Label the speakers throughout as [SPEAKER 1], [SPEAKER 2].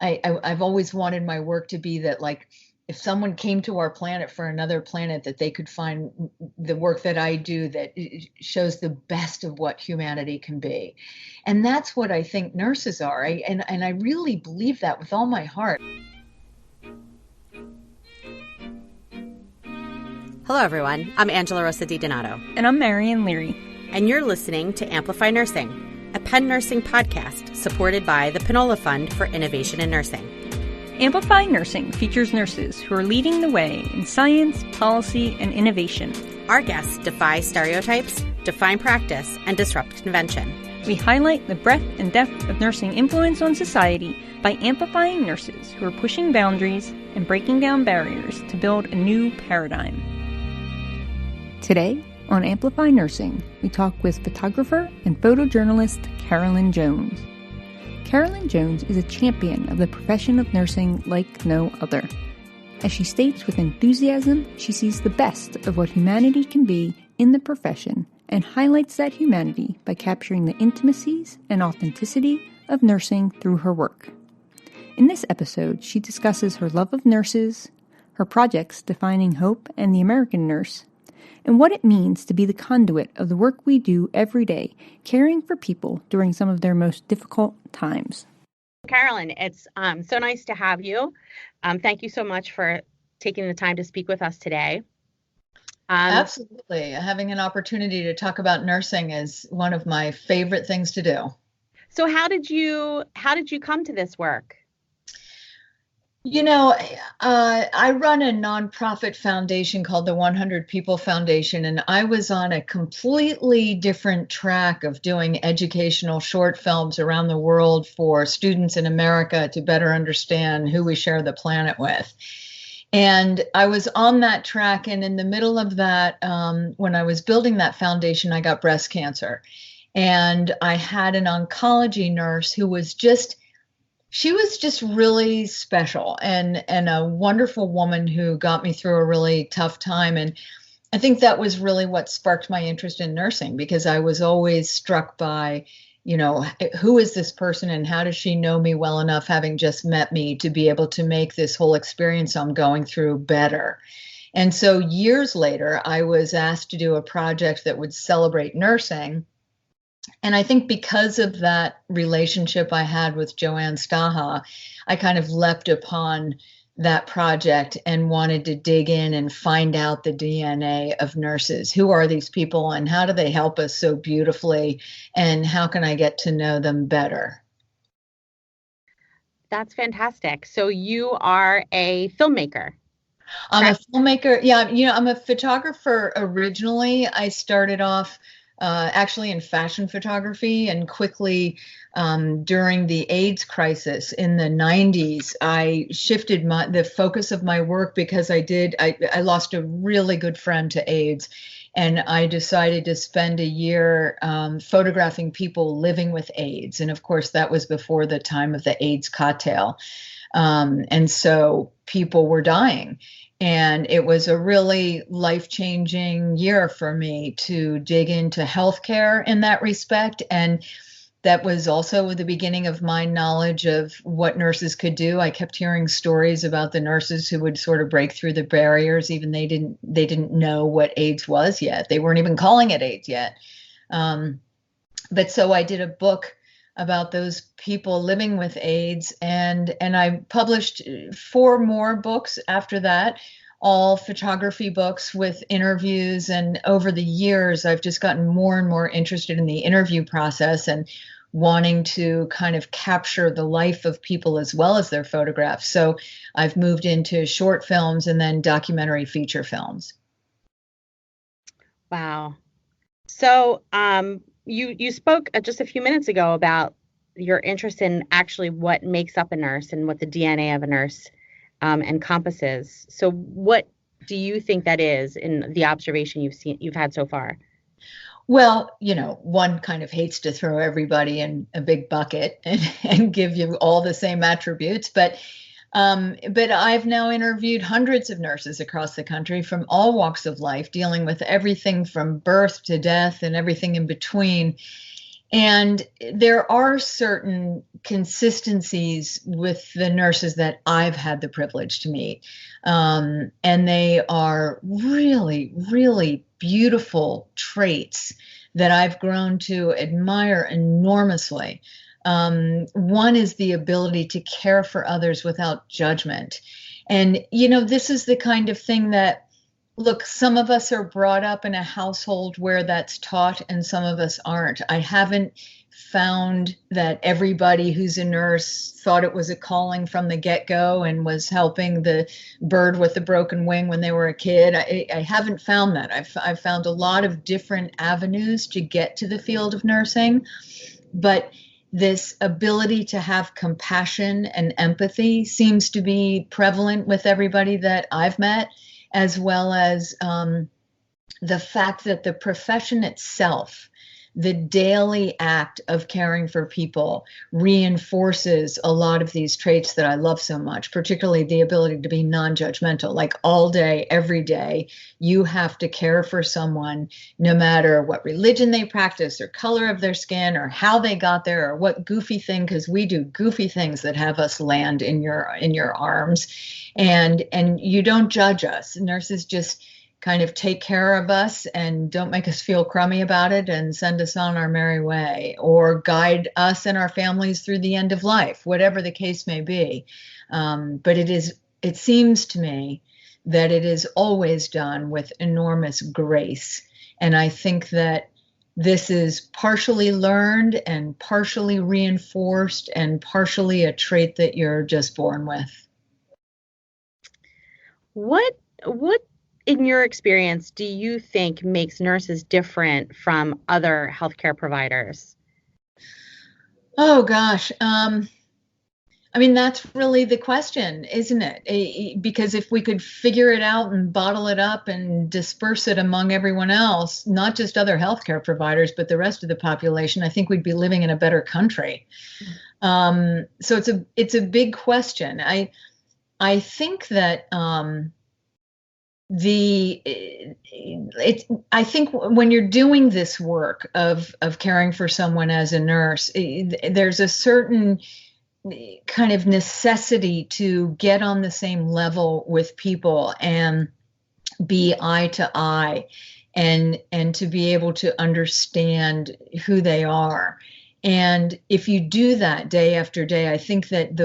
[SPEAKER 1] I've always wanted my work to be that, like, if someone came to our planet for another planet, that they could find the work that I do that shows the best of what humanity can be. And that's what I think nurses are. And I really believe that with all my heart.
[SPEAKER 2] Hello, everyone. I'm Angela Rosa DiDonato.
[SPEAKER 3] And I'm Marian Leary.
[SPEAKER 2] And you're listening to Amplify Nursing, a Penn nursing podcast supported by the Pinola Fund for Innovation in Nursing.
[SPEAKER 3] Amplify Nursing features nurses who are leading the way in science, policy, and innovation.
[SPEAKER 2] Our guests defy stereotypes, define practice, and disrupt convention.
[SPEAKER 3] We highlight the breadth and depth of nursing influence on society by amplifying nurses who are pushing boundaries and breaking down barriers to build a new paradigm. Today, on Amplify Nursing, we talk with photographer and photojournalist Carolyn Jones. Carolyn Jones is a champion of the profession of nursing like no other. As she states with enthusiasm, she sees the best of what humanity can be in the profession and highlights that humanity by capturing the intimacies and authenticity of nursing through her work. In this episode, she discusses her love of nurses, her projects defining hope and the American nurse, and what it means to be the conduit of the work we do every day, caring for people during some of their most difficult times.
[SPEAKER 2] Carolyn, it's so nice to have you. Thank you so much for taking the time to speak with us today.
[SPEAKER 1] Absolutely. Having an opportunity to talk about nursing is one of my favorite things to do.
[SPEAKER 2] So how did you come to this work?
[SPEAKER 1] You know, I run a nonprofit foundation called the 100 People Foundation, and I was on a completely different track of doing educational short films around the world for students in America to better understand who we share the planet with. And I was on that track, and in the middle of that, when I was building that foundation, I got breast cancer. And I had an oncology nurse who was just really special and a wonderful woman who got me through a really tough time. And I think that was really what sparked my interest in nursing, because I was always struck by, you know, who is this person and how does she know me well enough, having just met me, to be able to make this whole experience I'm going through better. And so years later, I was asked to do a project that would celebrate nursing. And I think because of that relationship I had with Joanne Staha, I kind of leapt upon that project and wanted to dig in and find out the DNA of nurses. Who are these people and how do they help us so beautifully? And how can I get to know them better?
[SPEAKER 2] That's fantastic. So you are a filmmaker.
[SPEAKER 1] I'm a filmmaker. Yeah, you know, I'm a photographer originally. I started off actually in fashion photography, and quickly during the AIDS crisis in the 90s, I shifted the focus of my work because I lost a really good friend to AIDS, and I decided to spend a year photographing people living with AIDS. And of course, that was before the time of the AIDS cocktail. And so people were dying. And it was a really life-changing year for me to dig into healthcare in that respect. And that was also the beginning of my knowledge of what nurses could do. I kept hearing stories about the nurses who would sort of break through the barriers. Even they didn't know what AIDS was yet. They weren't even calling it AIDS yet. But so I did a book about those people living with AIDS. And I published 4 more books after that, all photography books with interviews. And over the years, I've just gotten more and more interested in the interview process and wanting to kind of capture the life of people as well as their photographs. So I've moved into short films and then documentary feature films.
[SPEAKER 2] Wow. So, you spoke just a few minutes ago about your interest in actually what makes up a nurse and what the DNA of a nurse encompasses. So what do you think that is in the observation you've had so far?
[SPEAKER 1] Well, you know, one kind of hates to throw everybody in a big bucket and give you all the same attributes, but I've now interviewed hundreds of nurses across the country from all walks of life, dealing with everything from birth to death and everything in between. And there are certain consistencies with the nurses that I've had the privilege to meet. And they are really, really beautiful traits that I've grown to admire enormously. One is the ability to care for others without judgment. And, this is the kind of thing that, look, some of us are brought up in a household where that's taught and some of us aren't. I haven't found that everybody who's a nurse thought it was a calling from the get-go and was helping the bird with the broken wing when they were a kid. I haven't found that. I've found a lot of different avenues to get to the field of nursing, but this ability to have compassion and empathy seems to be prevalent with everybody that I've met, as well as the fact that the profession itself, the daily act of caring for people, reinforces a lot of these traits that I love so much, particularly the ability to be non-judgmental. Like all day, every day, you have to care for someone, no matter what religion they practice or color of their skin or how they got there or what goofy thing, because we do goofy things that have us land in your arms. And you don't judge us. Nurses just kind of take care of us and don't make us feel crummy about it and send us on our merry way, or guide us and our families through the end of life, whatever the case may be. But it seems to me that it is always done with enormous grace. And I think that this is partially learned and partially reinforced and partially a trait that you're just born with.
[SPEAKER 2] What in your experience do you think makes nurses different from other healthcare providers?
[SPEAKER 1] Oh gosh. That's really the question, isn't it? Because if we could figure it out and bottle it up and disperse it among everyone else, not just other healthcare providers, but the rest of the population, I think we'd be living in a better country. So it's a big question. I think that I think when you're doing this work of caring for someone as a nurse, there's a certain kind of necessity to get on the same level with people and be eye to eye and to be able to understand who they are. And if you do that day after day, I think that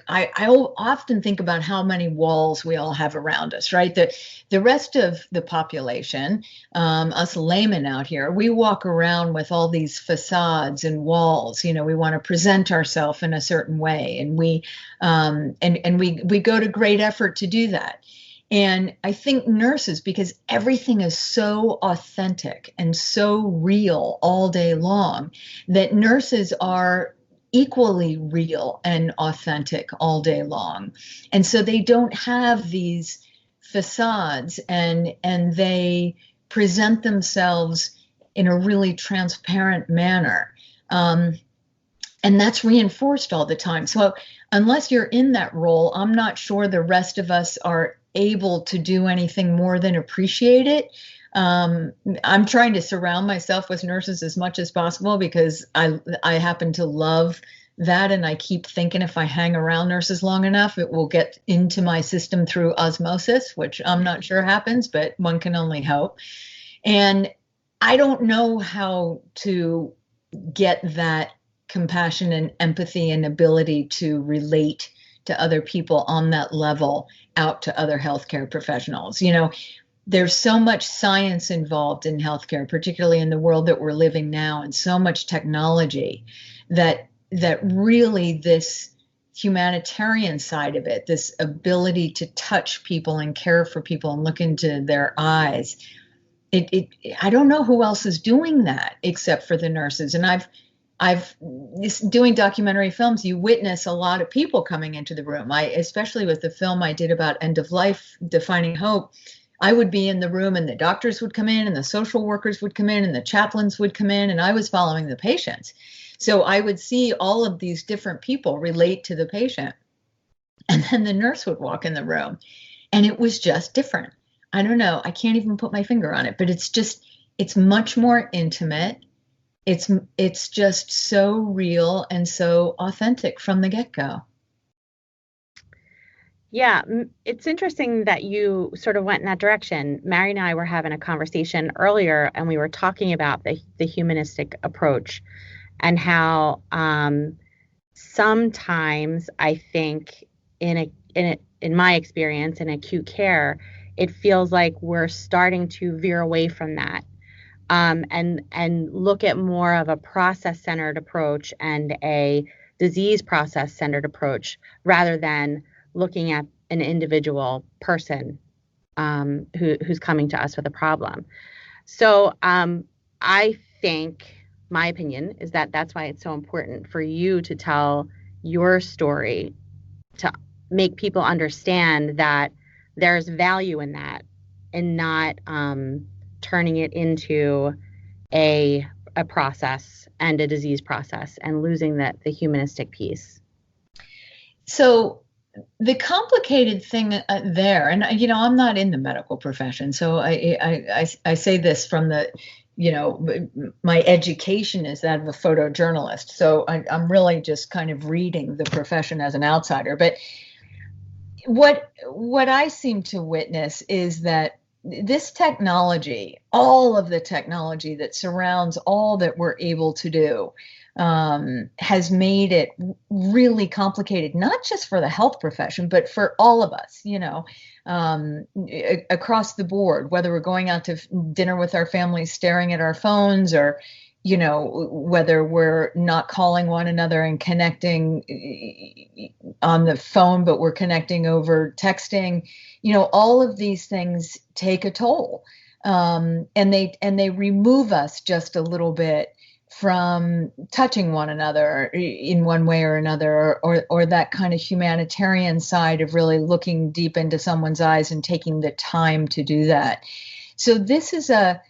[SPEAKER 1] I often think about how many walls we all have around us, right? The rest of the population, us laymen out here, we walk around with all these facades and walls. We want to present ourselves in a certain way, and we go to great effort to do that. And I think nurses, because everything is so authentic and so real all day long, that nurses are equally real and authentic all day long. And so they don't have these facades, and they present themselves in a really transparent manner. And that's reinforced all the time. So unless you're in that role, I'm not sure the rest of us are able to do anything more than appreciate it. I'm trying to surround myself with nurses as much as possible because I happen to love that, and I keep thinking if I hang around nurses long enough, it will get into my system through osmosis, which I'm not sure happens, but one can only hope. And I don't know how to get that compassion and empathy and ability to relate to other people on that level out to other healthcare professionals. There's so much science involved in healthcare, particularly in the world that we're living now, and so much technology that really this humanitarian side of it, this ability to touch people and care for people and look into their eyes, I don't know who else is doing that except for the nurses. And I've doing documentary films, you witness a lot of people coming into the room. Especially with the film I did about end of life, Defining Hope, I would be in the room and the doctors would come in and the social workers would come in and the chaplains would come in, and I was following the patients. So I would see all of these different people relate to the patient. And then the nurse would walk in the room and it was just different. I don't know. I can't even put my finger on it, but it's much more intimate. it's just so real and so authentic from the get-go.
[SPEAKER 2] Yeah, it's interesting that you sort of went in that direction. Mary and I were having a conversation earlier, and we were talking about the humanistic approach and how sometimes I think in my experience in acute care, it feels like we're starting to veer away from that, and look at more of a process-centered approach and a disease process-centered approach rather than looking at an individual person who's coming to us with a problem. So I think my opinion is that that's why it's so important for you to tell your story, to make people understand that there's value in that, and not turning it into a process and a disease process and losing the humanistic piece.
[SPEAKER 1] So the complicated thing there, and I'm not in the medical profession, so I say this from the, my education is that of a photojournalist, so I'm really just kind of reading the profession as an outsider. But what I seem to witness is that this technology, all of the technology that surrounds all that we're able to do, has made it really complicated, not just for the health profession, but for all of us, across the board, whether we're going out to dinner with our families, staring at our phones, or, whether we're not calling one another and connecting on the phone, but we're connecting over texting, all of these things take a toll. And they remove us just a little bit from touching one another in one way or another, or that kind of humanitarian side of really looking deep into someone's eyes and taking the time to do that. So this is a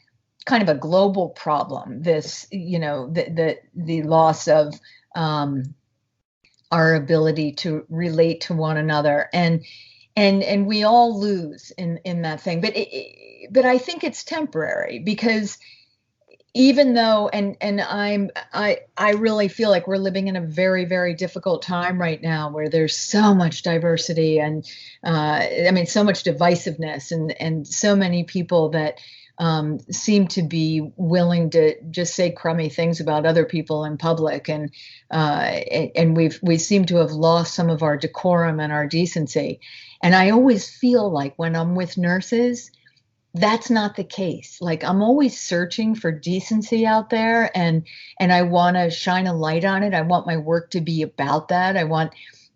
[SPEAKER 1] kind of a global problem, this, the loss of our ability to relate to one another, and we all lose in that thing. But I think it's temporary, because even though, and I really feel like we're living in a very, very difficult time right now, where there's so much diversity and so much divisiveness, and so many people that seem to be willing to just say crummy things about other people in public, and we seem to have lost some of our decorum and our decency. And I always feel like when I'm with nurses, that's not the case. Like, I'm always searching for decency out there, and I want to shine a light on it. I want my work to be about that.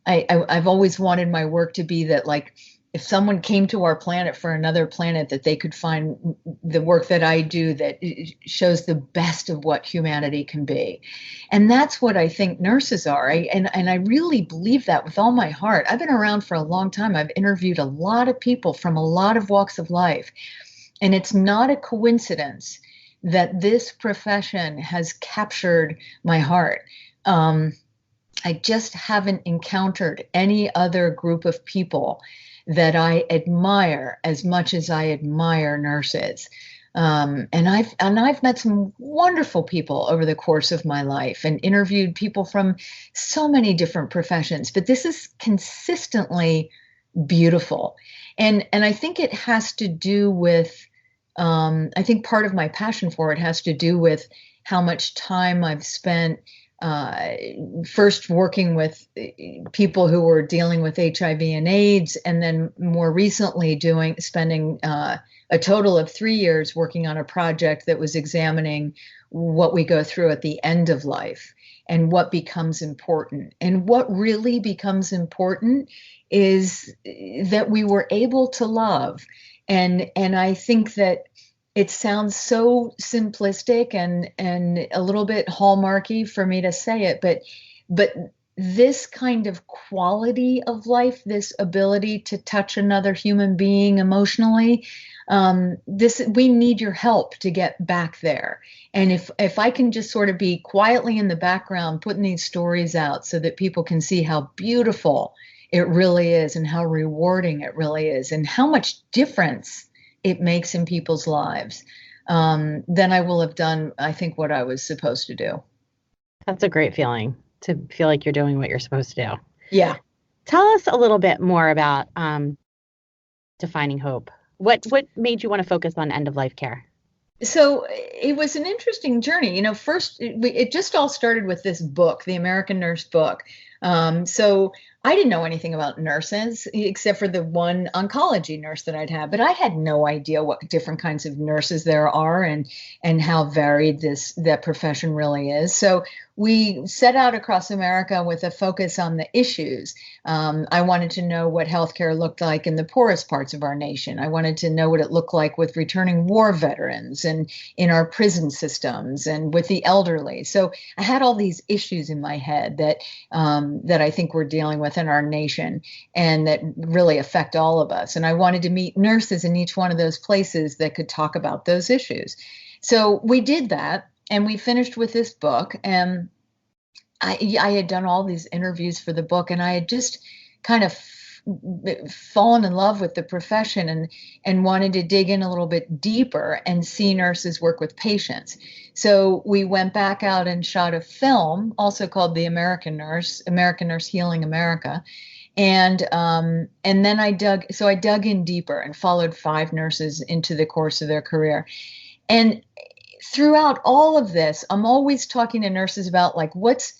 [SPEAKER 1] I've always wanted my work to be that, like, if someone came to our planet for another planet, that they could find the work that I do that shows the best of what humanity can be. And that's what I think nurses are. And I really believe that with all my heart. I've been around for a long time. I've interviewed a lot of people from a lot of walks of life. And it's not a coincidence that this profession has captured my heart. I just haven't encountered any other group of people that I admire as much as I admire nurses. And I've met some wonderful people over the course of my life, and interviewed people from so many different professions. But this is consistently beautiful. And I think it has to do with, I think part of my passion for it has to do with how much time I've spent first working with people who were dealing with HIV and AIDS, and then more recently spending a total of 3 years working on a project that was examining what we go through at the end of life and what becomes important. And what really becomes important is that we were able to love. And I think that it sounds so simplistic and a little bit hallmarky for me to say it, but this kind of quality of life, this ability to touch another human being emotionally, we need your help to get back there. And if I can just sort of be quietly in the background, putting these stories out so that people can see how beautiful it really is, and how rewarding it really is, and how much difference it makes in people's lives, then I will have done, I think, what I was supposed to do.
[SPEAKER 2] That's a great feeling, to feel like you're doing what you're supposed to do.
[SPEAKER 1] Yeah.
[SPEAKER 2] Tell us a little bit more about defining hope. What made you want to focus on end of life care?
[SPEAKER 1] So it was an interesting journey. First, it just all started with this book, the American Nurse book. So I didn't know anything about nurses except for the one oncology nurse that I'd had, but I had no idea what different kinds of nurses there are and how varied that profession really is. So we set out across America with a focus on the issues. I wanted to know what healthcare looked like in the poorest parts of our nation. I wanted to know what it looked like with returning war veterans and in our prison systems and with the elderly. So I had all these issues in my head that I think we're dealing with in our nation and that really affect all of us. And I wanted to meet nurses in each one of those places that could talk about those issues. So we did that. And we finished with this book, and I had done all these interviews for the book, and I had just kind of fallen in love with the profession and wanted to dig in a little bit deeper and see nurses work with patients. So we went back out and shot a film, also called The American Nurse Healing America. And then I dug in deeper and followed 5 nurses into the course of their career. And throughout all of this, I'm always talking to nurses about like, what's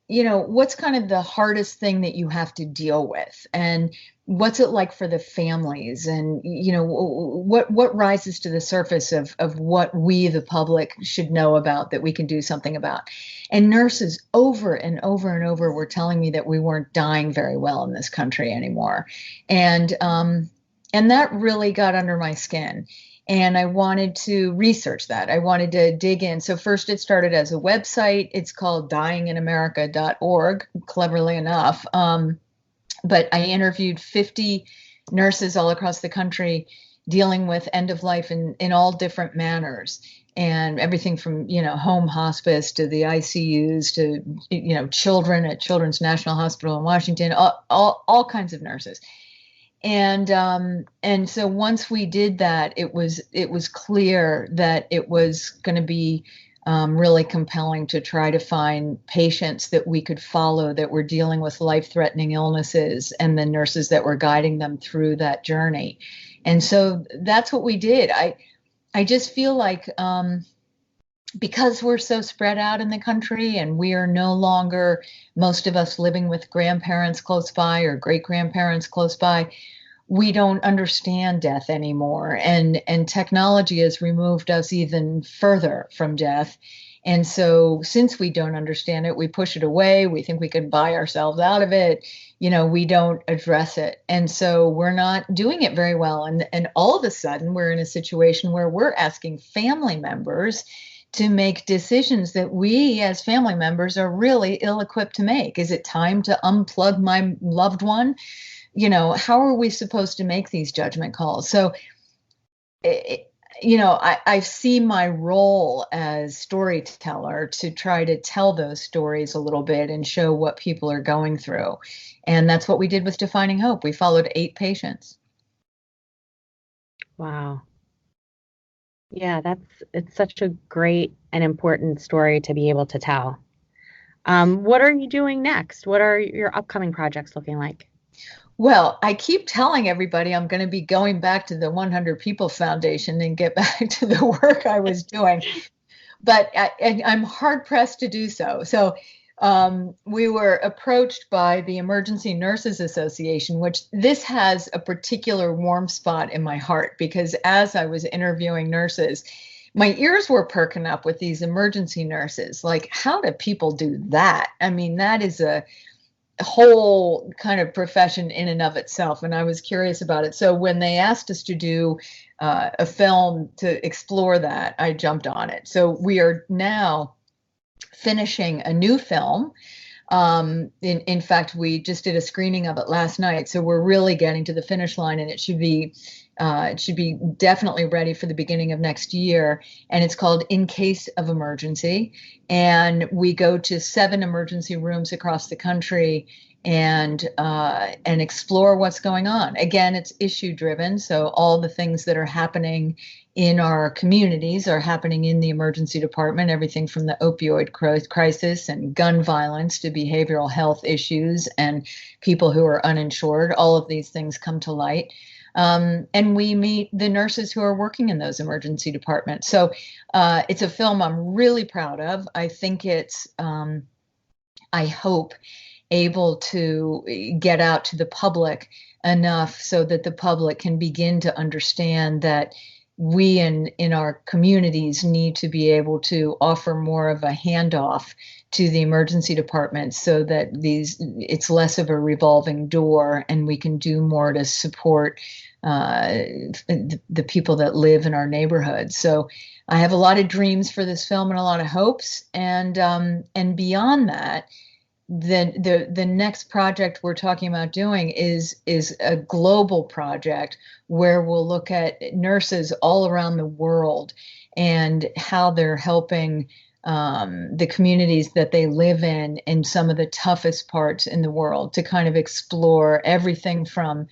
[SPEAKER 1] kind of the hardest thing that you have to deal with, and what's it like for the families, and what rises to the surface of what we, the public, should know about that we can do something about. And nurses over and over and over were telling me that we weren't dying very well in this country anymore. And that really got under my skin. And I wanted to research that. I wanted to dig in. So first it started as a website. It's called dyinginamerica.org, cleverly enough. But I interviewed 50 nurses all across the country dealing with end of life in all different manners. And everything from, home hospice to the ICUs to, children at Children's National Hospital in Washington, all kinds of nurses. And so once we did that, it was clear that it was going to be really compelling to try to find patients that we could follow that were dealing with life-threatening illnesses, and the nurses that were guiding them through that journey. And so that's what we did. I just feel like because we're so spread out in the country, and we are no longer, most of us, living with grandparents close by or great-grandparents close by, we don't understand death anymore. And technology has removed us even further from death. And so since we don't understand it, we push it away. We think we can buy ourselves out of it. We don't address it. And so we're not doing it very well. And all of a sudden, we're in a situation where we're asking family members to make decisions that we as family members are really ill-equipped to make. Is it time to unplug my loved one? How are we supposed to make these judgment calls? So, I see my role as storyteller to try to tell those stories a little bit and show what people are going through. And that's what we did with Defining Hope. We followed 8 patients.
[SPEAKER 2] Wow. Yeah, it's such a great and important story to be able to tell. What are you doing next? What are your upcoming projects looking like?
[SPEAKER 1] Well, I keep telling everybody I'm going to be going back to the 100 People Foundation and get back to the work I was doing, but I'm hard pressed to do so. So we were approached by the Emergency Nurses Association, which this has a particular warm spot in my heart, because as I was interviewing nurses, my ears were perking up with these emergency nurses. Like, how do people do that? I mean, that is a whole kind of profession in and of itself. And I was curious about it. So when they asked us to do a film to explore that, I jumped on it. So we are now finishing a new film. In fact, we just did a screening of it last night. So we're really getting to the finish line, and it should be definitely ready for the beginning of next year. And it's called In Case of Emergency. And we go to 7 emergency rooms across the country and explore what's going on. Again, it's issue driven. So all the things that are happening in our communities are happening in the emergency department, everything from the opioid crisis and gun violence to behavioral health issues and people who are uninsured. All of these things come to light. And we meet the nurses who are working in those emergency departments. So it's a film I'm really proud of. I think it's, I hope, able to get out to the public enough so that the public can begin to understand that we in our communities need to be able to offer more of a handoff to the emergency departments so that it's less of a revolving door and we can do more to support the people that live in our neighborhoods. So I have a lot of dreams for this film and a lot of hopes, and beyond that, the next project we're talking about doing is a global project where we'll look at nurses all around the world and how they're helping the communities that they live in some of the toughest parts in the world, to kind of explore everything from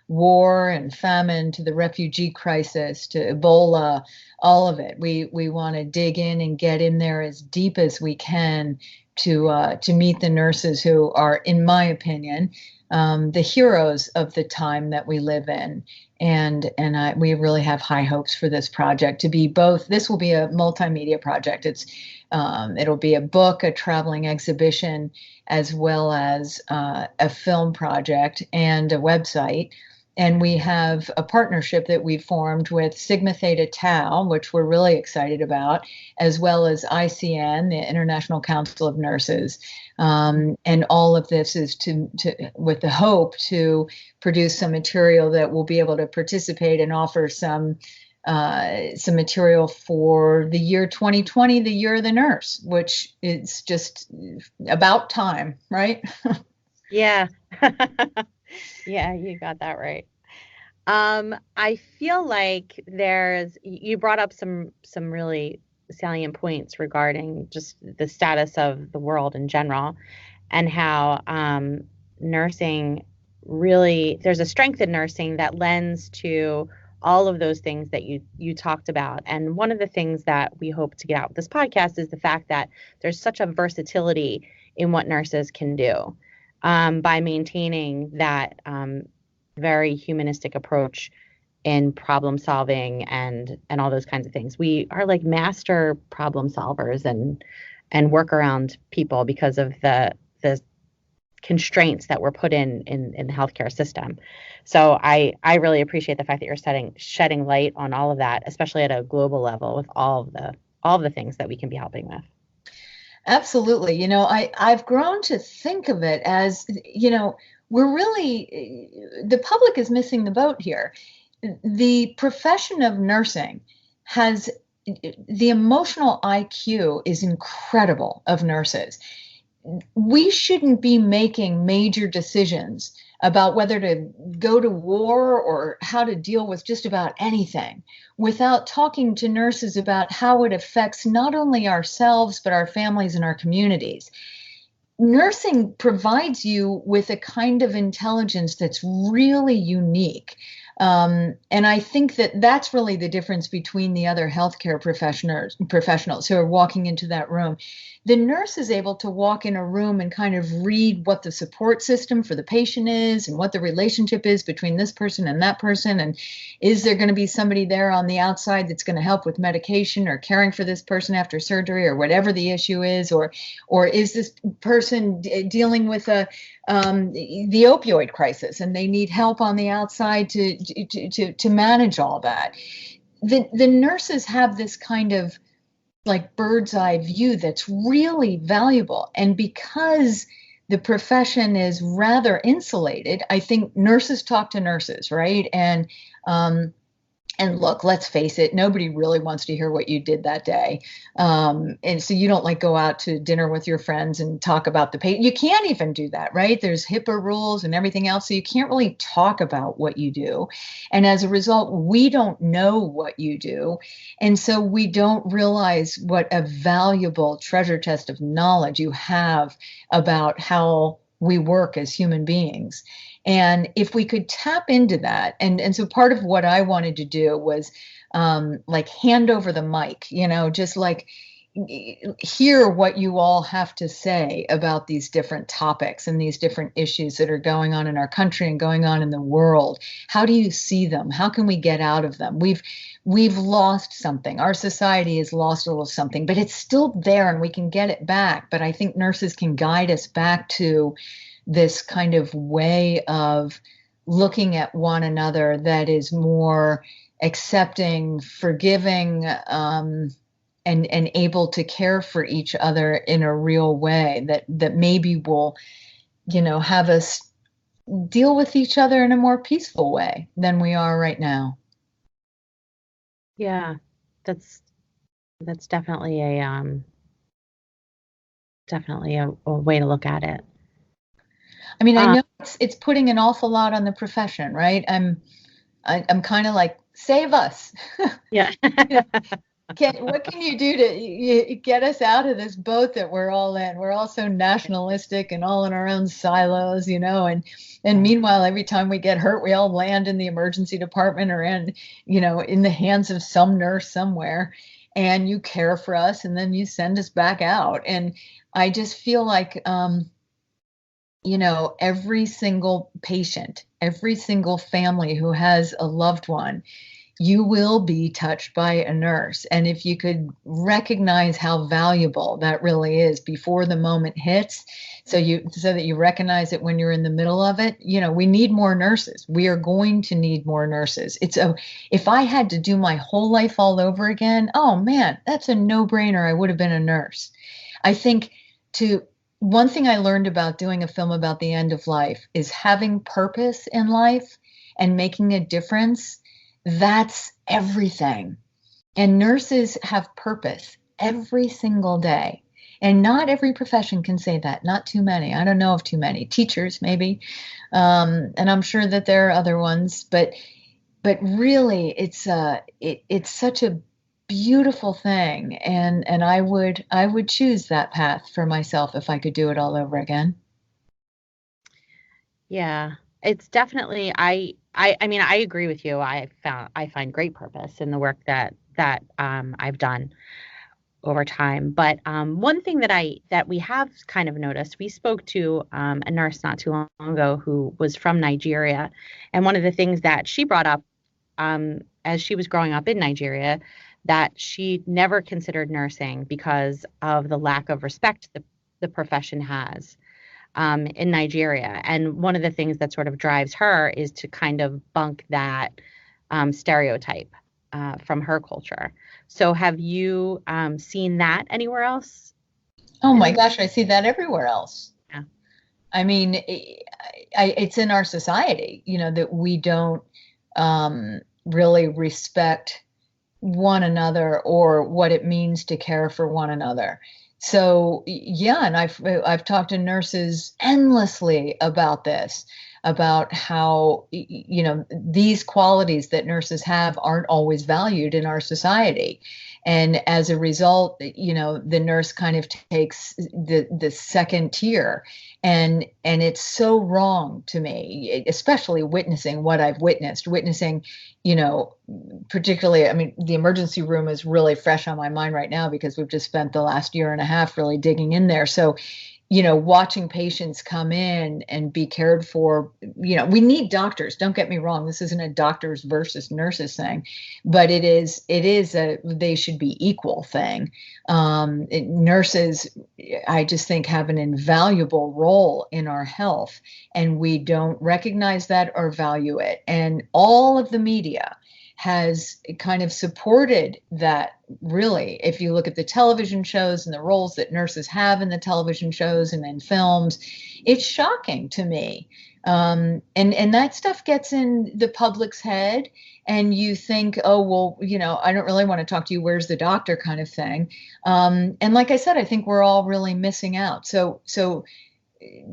[SPEAKER 1] war and famine to the refugee crisis to Ebola, all of it. We want to dig in and get in there as deep as we can to meet the nurses who are, in my opinion, the heroes of the time that we live in. And we really have high hopes for this project to be both. This will be a multimedia project. It'll be a book, a traveling exhibition, as well as a film project and a website. And we have a partnership that we formed with Sigma Theta Tau, which we're really excited about, as well as ICN, the International Council of Nurses. And all of this is with the hope to produce some material that will be able to participate and offer some material for the year 2020, the year of the nurse, which is just about time, right?
[SPEAKER 2] Yeah. Yeah, you got that right. I feel like you brought up some really salient points regarding just the status of the world in general, and how nursing really, there's a strength in nursing that lends to all of those things that you talked about. And one of the things that we hope to get out with this podcast is the fact that there's such a versatility in what nurses can do. By maintaining that very humanistic approach in problem solving and all those kinds of things. We are like master problem solvers and work around people because of the constraints that were put in the healthcare system. So I really appreciate the fact that you're shedding light on all of that, especially at a global level with all of the things that we can be helping with.
[SPEAKER 1] Absolutely. I've grown to think of it as, we're really, the public is missing the boat here. The profession of nursing has, the emotional IQ is incredible of nurses. We shouldn't be making major decisions about whether to go to war or how to deal with just about anything without talking to nurses about how it affects not only ourselves, but our families and our communities. Nursing provides you with a kind of intelligence that's really unique. And I think that that's really the difference between the other healthcare professionals who are walking into that room. The nurse is able to walk in a room and kind of read what the support system for the patient is and what the relationship is between this person and that person. And is there going to be somebody there on the outside that's going to help with medication or caring for this person after surgery or whatever the issue is? Or is this person dealing with the opioid crisis and they need help on the outside to manage all that? The nurses have this kind of like bird's eye view that's really valuable. And because the profession is rather insulated, I think nurses talk to nurses, right? And look, let's face it, nobody really wants to hear what you did that day. And so you don't like go out to dinner with your friends and talk about the patient. You can't even do that, right? There's HIPAA rules and everything else. So you can't really talk about what you do. And as a result, we don't know what you do. And so we don't realize what a valuable treasure chest of knowledge you have about how we work as human beings. And if we could tap into that, and so part of what I wanted to do was like hand over the mic, just like hear what you all have to say about these different topics and these different issues that are going on in our country and going on in the world. How do you see them? How can we get out of them? We've lost something. Our society has lost a little something, but it's still there and we can get it back. But I think nurses can guide us back to this kind of way of looking at one another that is more accepting, forgiving, and able to care for each other in a real way that maybe will, have us deal with each other in a more peaceful way than we are right now.
[SPEAKER 2] Yeah, that's definitely a way to look at it.
[SPEAKER 1] I mean, I know it's putting an awful lot on the profession, right? I'm kind of like, save us.
[SPEAKER 2] Yeah.
[SPEAKER 1] What can you do to get us out of this boat that we're all in? We're all so nationalistic and all in our own silos, and meanwhile, every time we get hurt, we all land in the emergency department or in the hands of some nurse somewhere, and you care for us and then you send us back out. And I just feel like, every single patient, every single family who has a loved one, you will be touched by a nurse. And if you could recognize how valuable that really is before the moment hits, so that you recognize it when you're in the middle of it, we need more nurses. We are going to need more nurses. If I had to do my whole life all over again, oh man, that's a no-brainer. I would have been a nurse. I think one thing I learned about doing a film about the end of life is having purpose in life and making a difference. That's everything. And nurses have purpose every single day. And not every profession can say that. Not too many. I don't know of too many. Teachers, maybe. And I'm sure that there are other ones. But really, it's such a beautiful thing. And I would choose that path for myself if I could do it all over again.
[SPEAKER 2] Yeah, it's definitely, I mean, I agree with you. I find great purpose in the work that I've done over time. But one thing that we have kind of noticed, we spoke to a nurse not too long ago who was from Nigeria, and one of the things that she brought up as she was growing up in Nigeria, that she never considered nursing because of the lack of respect the profession has in Nigeria. And one of the things that sort of drives her is to kind of bunk that stereotype from her culture. So have you seen that anywhere else?
[SPEAKER 1] Oh my gosh, I see that everywhere else.
[SPEAKER 2] Yeah.
[SPEAKER 1] I mean, it's in our society, that we don't really respect one another or what it means to care for one another. So yeah, and I've talked to nurses endlessly about this, about how these qualities that nurses have aren't always valued in our society. And as a result, the nurse kind of takes the second tier, and it's so wrong to me, especially witnessing what I've witnessing, particularly, I mean, the emergency room is really fresh on my mind right now because we've just spent the last year and a half really digging in there. So, watching patients come in and be cared for, we need doctors. Don't get me wrong. This isn't a doctors versus nurses thing, but it is they should be equal thing. Nurses, I just think, have an invaluable role in our health, and we don't recognize that or value it. And all of the media has kind of supported that. Really, if you look at the television shows and the roles that nurses have in the television shows and in films, it's shocking to me. And that stuff gets in the public's head, and you think, oh, well, I don't really want to talk to you. Where's the doctor kind of thing. And like I said, I think we're all really missing out. So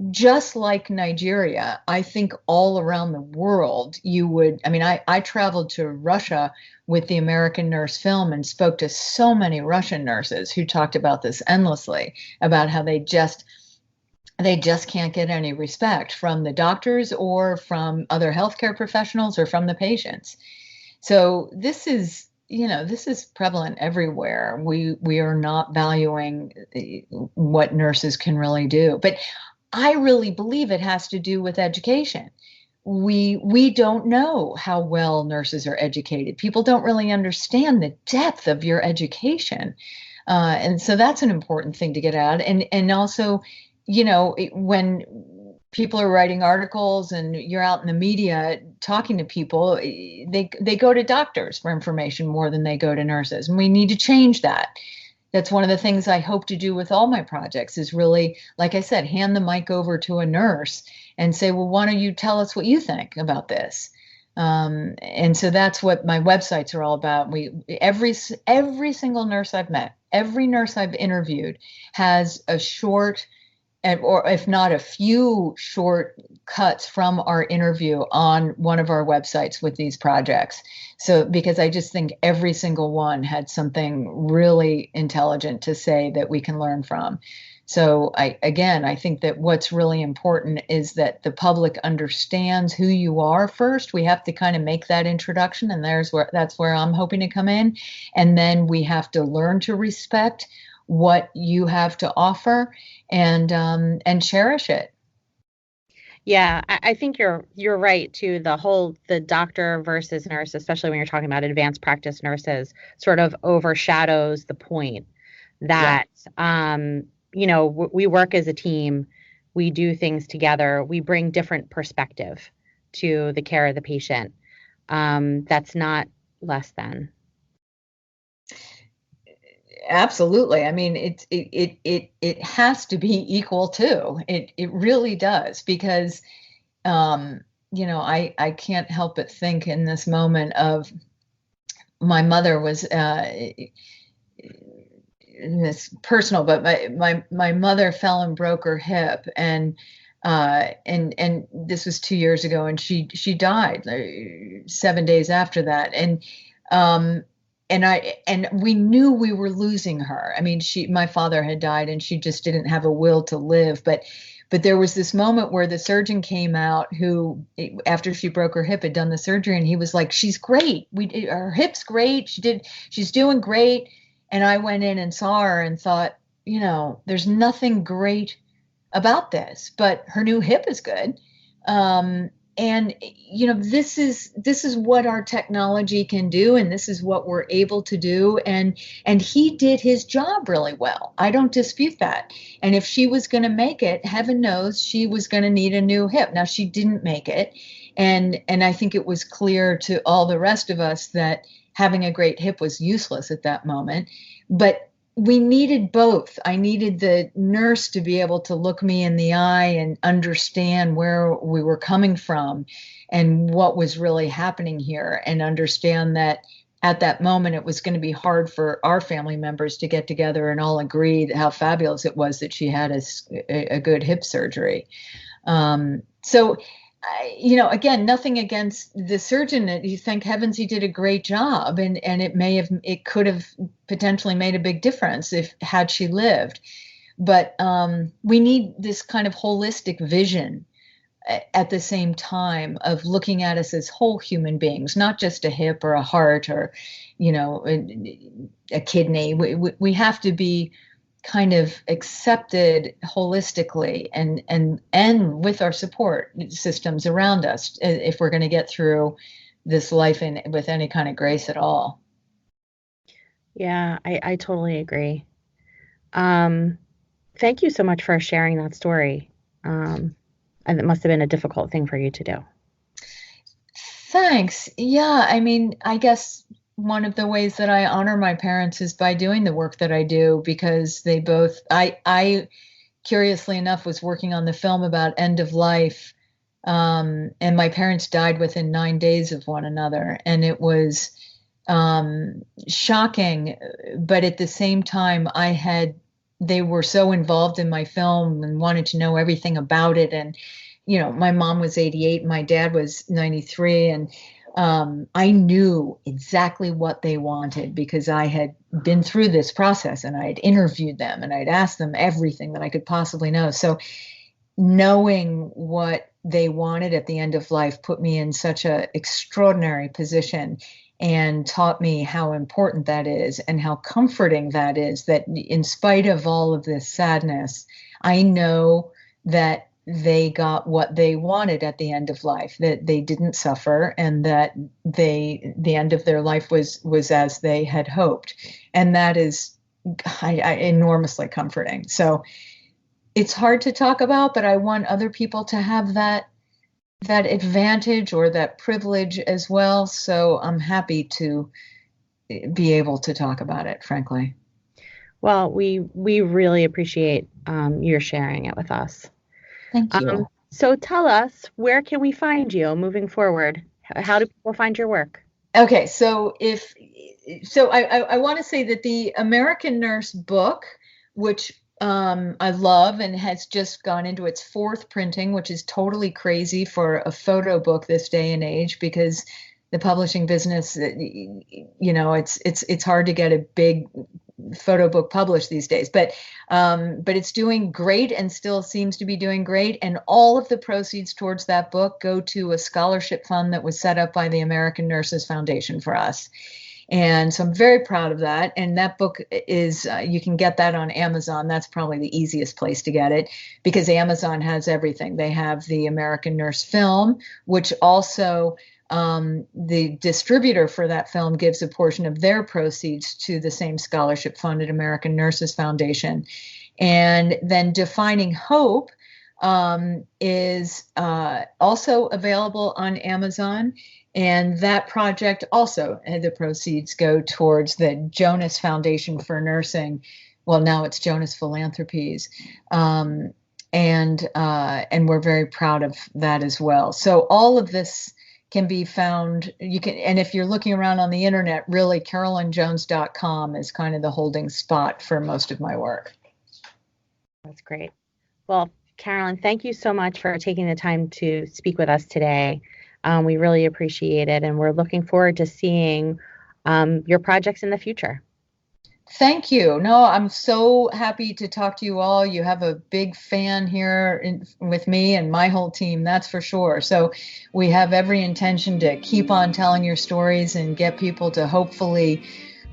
[SPEAKER 1] just like Nigeria, I think all around the world I traveled to Russia with the American Nurse film and spoke to so many Russian nurses who talked about this endlessly, about how they just they just can't get any respect from the doctors or from other healthcare professionals or from the patients. So this is, this is prevalent everywhere. We are not valuing what nurses can really do. But I really believe it has to do with education. We don't know how well nurses are educated. People don't really understand the depth of your education. And so that's an important thing to get out. And also, when people are writing articles and you're out in the media talking to people, they go to doctors for information more than they go to nurses. And we need to change that. That's one of the things I hope to do with all my projects is really, like I said, hand the mic over to a nurse and say, well, why don't you tell us what you think about this? And so that's what my websites are all about. Every single nurse I've met, every nurse I've interviewed has a short, or if not a few short cuts from our interview on one of our websites with these projects. So, because I just think every single one had something really intelligent to say that we can learn from. So I think that what's really important is that the public understands who you are first. We have to kind of make that introduction, and that's where I'm hoping to come in. And then we have to learn to respect what you have to offer and cherish it.
[SPEAKER 2] Yeah, I think you're right too. The doctor versus nurse, especially when you're talking about advanced practice nurses, sort of overshadows the point that we work as a team, we do things together, we bring different perspective to the care of the patient. That's not less than.
[SPEAKER 1] Absolutely. I mean, it has to be equal too. It really does, because I can't help but think in this moment of my mother was this personal, but my mother fell and broke her hip, and this was 2 years ago, and she died 7 days after that, and we knew we were losing her. I mean, my father had died, and she just didn't have a will to live. But there was this moment where the surgeon came out, who, after she broke her hip, had done the surgery, and he was like, "She's great. Her hip's great. She's doing great." And I went in and saw her and thought, there's nothing great about this, but her new hip is good. And this is what our technology can do, and this is what we're able to do. And he did his job really well. I don't dispute that. And if she was going to make it, heaven knows she was going to need a new hip. Now, she didn't make it, and I think it was clear to all the rest of us that having a great hip was useless at that moment. But we needed both. I needed the nurse to be able to look me in the eye and understand where we were coming from and what was really happening here, and understand that at that moment it was going to be hard for our family members to get together and all agree how fabulous it was that she had a good hip surgery. So again, nothing against the surgeon. You thank heavens he did a great job, and it could have potentially made a big difference had she lived. But we need this kind of holistic vision at the same time of looking at us as whole human beings, not just a hip or a heart or, a kidney. We have to be kind of accepted holistically and with our support systems around us, if we're going to get through this life with any kind of grace at all.
[SPEAKER 2] Yeah, I totally agree. Thank you so much for sharing that story. And it must have been a difficult thing for you to do.
[SPEAKER 1] Thanks. Yeah, I mean, I guess one of the ways that I honor my parents is by doing the work that I do, because they both, I curiously enough was working on the film about end of life. And my parents died within 9 days of one another. And it was shocking. But at the same time, they were so involved in my film and wanted to know everything about it. And, my mom was 88, my dad was 93. And I knew exactly what they wanted because I had been through this process and I'd interviewed them and I'd asked them everything that I could possibly know. So knowing what they wanted at the end of life put me in such an extraordinary position and taught me how important that is and how comforting that is, that in spite of all of this sadness, I know that they got what they wanted at the end of life, that they didn't suffer, and that the end of their life was as they had hoped. And that is enormously comforting. So it's hard to talk about, but I want other people to have that advantage or that privilege as well. So I'm happy to be able to talk about it, frankly.
[SPEAKER 2] Well, we really appreciate your sharing it with us.
[SPEAKER 1] Thank you.
[SPEAKER 2] So tell us, where can we find you moving forward? How do people find your work?
[SPEAKER 1] Okay, so I want to say that the American Nurse book, which I love and has just gone into its 4th printing, which is totally crazy for a photo book this day and age, because the publishing business, it's hard to get a big photo book published these days, but it's doing great and still seems to be doing great. And all of the proceeds towards that book go to a scholarship fund that was set up by the American Nurses Foundation for us. And so I'm very proud of that. And that book is, you can get that on Amazon. That's probably the easiest place to get it because Amazon has everything. They have the American Nurse film, which also the distributor for that film gives a portion of their proceeds to the same scholarship fund at American Nurses Foundation. And then Defining Hope is also available on Amazon. And that project also, the proceeds go towards the Jonas Foundation for Nursing. Well, now it's Jonas Philanthropies. And we're very proud of that as well. So all of this can be found, and if you're looking around on the internet, really carolynjones.com is kind of the holding spot for most of my work.
[SPEAKER 2] That's great. Well, Carolyn, thank you so much for taking the time to speak with us today. We really appreciate it, and we're looking forward to seeing your projects in the future.
[SPEAKER 1] Thank you. No, I'm so happy to talk to you all. You have a big fan here with me and my whole team, that's for sure. So we have every intention to keep on telling your stories and get people to hopefully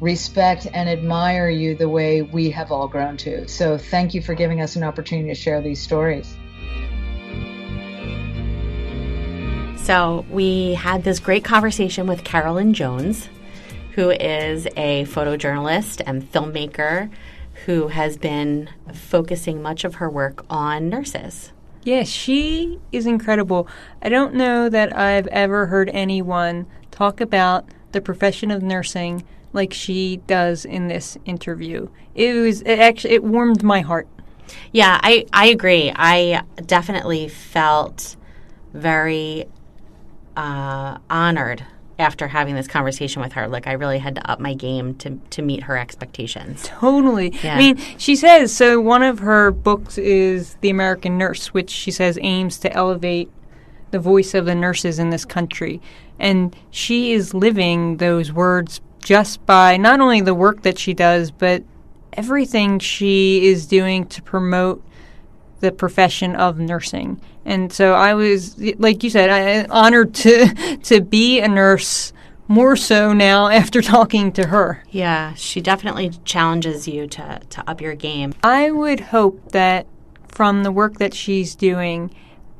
[SPEAKER 1] respect and admire you the way we have all grown to. So thank you for giving us an opportunity to share these stories.
[SPEAKER 2] So we had this great conversation with Carolyn Jones, who is a photojournalist and filmmaker who has been focusing much of her work on nurses.
[SPEAKER 3] Yes, she is incredible. I don't know that I've ever heard anyone talk about the profession of nursing like she does in this interview. It warmed my heart.
[SPEAKER 2] Yeah, I agree. I definitely felt very honored after having this conversation with her. Like, I really had to up my game to meet her expectations.
[SPEAKER 3] Totally.
[SPEAKER 2] Yeah.
[SPEAKER 3] I mean, she says, so one of her books is The American Nurse, which she says aims to elevate the voice of the nurses in this country. And she is living those words just by not only the work that she does, but everything she is doing to promote the profession of nursing. And so I was, like you said, honored to be a nurse, more so now after talking to her.
[SPEAKER 2] Yeah, she definitely challenges you to up your game.
[SPEAKER 3] I would hope that from the work that she's doing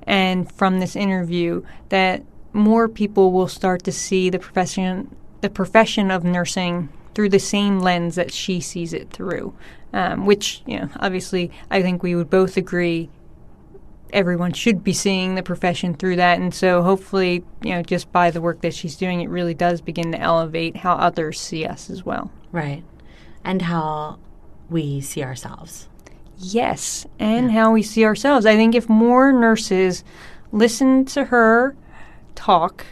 [SPEAKER 3] and from this interview that more people will start to see the profession of nursing through the same lens that she sees it through, which, obviously I think we would both agree everyone should be seeing the profession through that. And so hopefully, just by the work that she's doing, it really does begin to elevate how others see us as well.
[SPEAKER 2] Right. And how we see ourselves.
[SPEAKER 3] Yes, and how we see ourselves. I think if more nurses listened to her talk,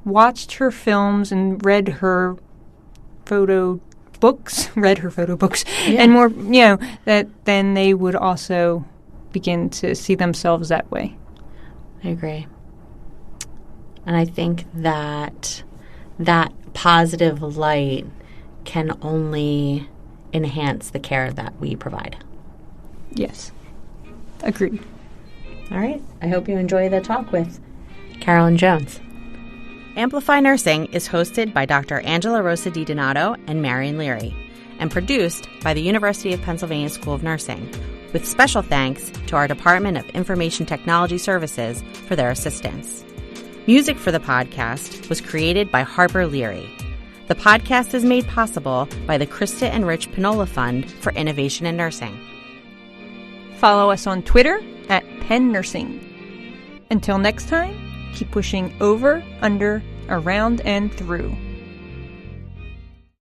[SPEAKER 3] watched her films, and read her photo books, and more, that then they would also begin to see themselves that way.
[SPEAKER 2] I agree. And I think that that positive light can only enhance the care that we provide.
[SPEAKER 3] Yes. Agreed.
[SPEAKER 2] All right. I hope you enjoy the talk with Carolyn Jones. Amplify Nursing is hosted by Dr. Angela Rosa DiDonato and Marion Leary, and produced by the University of Pennsylvania School of Nursing, with special thanks to our Department of Information Technology Services for their assistance. Music for the podcast was created by Harper Leary. The podcast is made possible by the Krista and Rich Pinola Fund for Innovation in Nursing.
[SPEAKER 3] Follow us on Twitter at Penn Nursing. Until next time, keep pushing over, under, around, and through.